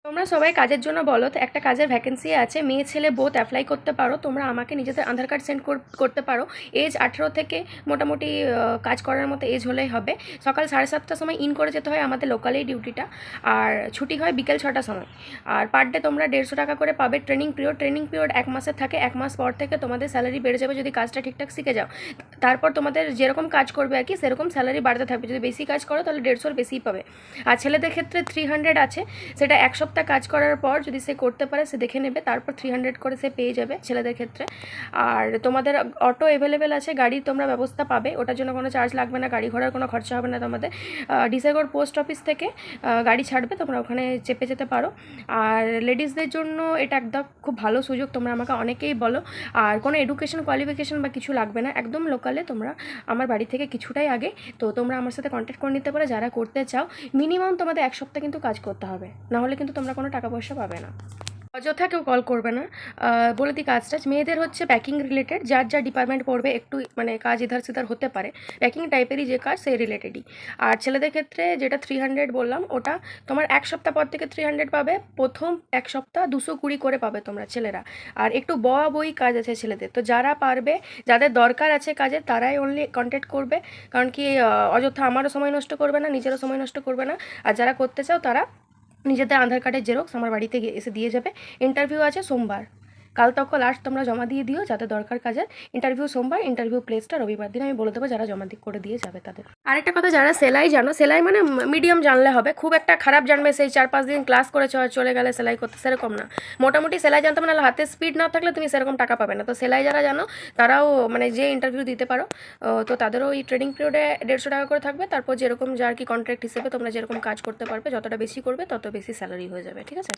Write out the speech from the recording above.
তোমরা সবাই কাজের জন্য বলো, তো একটা কাজের ভ্যাকেন্সি আছে, মেয়ে ছেলে বোথ অ্যাপ্লাই করতে পারো। তোমরা আমাকে নিজেদের আধার কার্ড সেন্ড করতে পারো। এজ 18 থেকে মোটামুটি কাজ করার মতো এজ হলেই হবে। সকাল 7:30টার সময় ইন করে যেতে হয় আমাদের লোকালেই ডিউটিটা, আর ছুটি হয় বিকেল 6টার সময়। আর পার ডে তোমরা 150 টাকা করে পাবে। ট্রেনিং পিরিয়ড 1 মাসের থাকে। 1 মাস পর থেকে তোমাদের স্যালারি বেড়ে যাবে যদি কাজটা ঠিকঠাক শিখে যাও। তারপর তোমাদের যেরকম কাজ করবে আর কি সেরকম স্যালারি বাড়তে থাকবে। যদি বেশি কাজ করো তাহলে 150-র বেশিই পাবে। আর ছেলেদের ক্ষেত্রে 300 আছে, সেটা 1 সপ্তাহ কাজ করার পর যদি সে করতে পারে সে দেখে নেবে, তারপর 300 করে সে পেয়ে যাবে ছেলেদের ক্ষেত্রে। আর তোমাদের অটো অ্যাভেলেবেল আছে, গাড়ির তোমরা ব্যবস্থা পাবে, ওটার জন্য কোনো চার্জ লাগবে না, গাড়ি ঘোড়ার কোনো খরচা হবে না তোমাদের। ডিসাইগড় পোস্ট অফিস থেকে গাড়ি ছাড়বে, তোমরা ওখানে চেপে যেতে পারো। আর লেডিসদের জন্য এটা একদম খুব ভালো সুযোগ, তোমরা আমাকে অনেকেই বলো। আর কোনো এডুকেশন কোয়ালিফিকেশন বা কিছু লাগবে না, একদম লোকালে তোমরা আমার বাড়ি থেকে কিছুটাই আগে। তো তোমরা আমার সাথে কন্ট্যাক্ট করে নিতে পারো যারা করতে চাও। মিনিমাম তোমাদের 1 সপ্তাহ কিন্তু কাজ করতে হবে, নাহলে কিন্তু তোমরা কোনো টাকা পয়সা পাবে না। অযথা কেউ কল করবে না। বলে দিই কাজটা মেয়েদের হচ্ছে প্যাকিং রিলেটেড, যার যা ডিপার্টমেন্ট পড়বে একটু মানে কাজ ইধার সিধার হতে পারে, প্যাকিং টাইপেরই যে কাজ সেই রিলেটেডই। আর ছেলেদের ক্ষেত্রে যেটা 300 বললাম, ওটা তোমার 1 সপ্তাহ পর থেকে 300 পাবে। প্রথম 1 সপ্তাহ 220 করে পাবে তোমরা ছেলেরা। আর একটু বই কাজ আছে ছেলেদের, তো যারা পারবে, যাদের দরকার আছে কাজে, তারাই অনলি কন্ট্যাক্ট করবে। কারণ কি অযথা আমারও সময় নষ্ট করবে না, নিজেরও সময় নষ্ট করবে না। আর যারা করতে চাও তারা নিজেদের আধার কার্ডের জেরক্স আমার বাড়িতে এসে দিয়ে যাবে। ইন্টারভিউ আছে সোমবার, কাল তক লাস্ট তোমরা জমা দিয়ে দিও যাদের দরকার কাজের। ইন্টারভিউ সোমবার, ইন্টারভিউ প্লেসটা রবিবার দিন আমি বলে দেবো, যারা জমা করে দিয়ে যাবে তাদের। আরেকটা কথা, যারা সেলাই জানো, সেলাই মানে মিডিয়াম জানলে হবে, খুব একটা খারাপ জানবে সেই 4-5 দিন ক্লাস করে চলে গেলে সেলাই করতে, সেরকম না। মোটামুটি সেলাই জানতে মানে হাতে স্পিড না থাকলে তুমি সেরকম টাকা পাবে না। তো সেলাই যারা জানো তারাও মানে যে ইন্টারভিউ দিতে পারো, তো তাদেরও এই ট্রেনিং পিরিয়ডে 150 টাকা করে থাকবে। তারপর যেরকম যার কি কন্ট্রাক্ট হিসেবে তোমরা যেরকম কাজ করতে পারবে, যতটা বেশি করবে তত বেশি স্যালারি হয়ে যাবে, ঠিক আছে।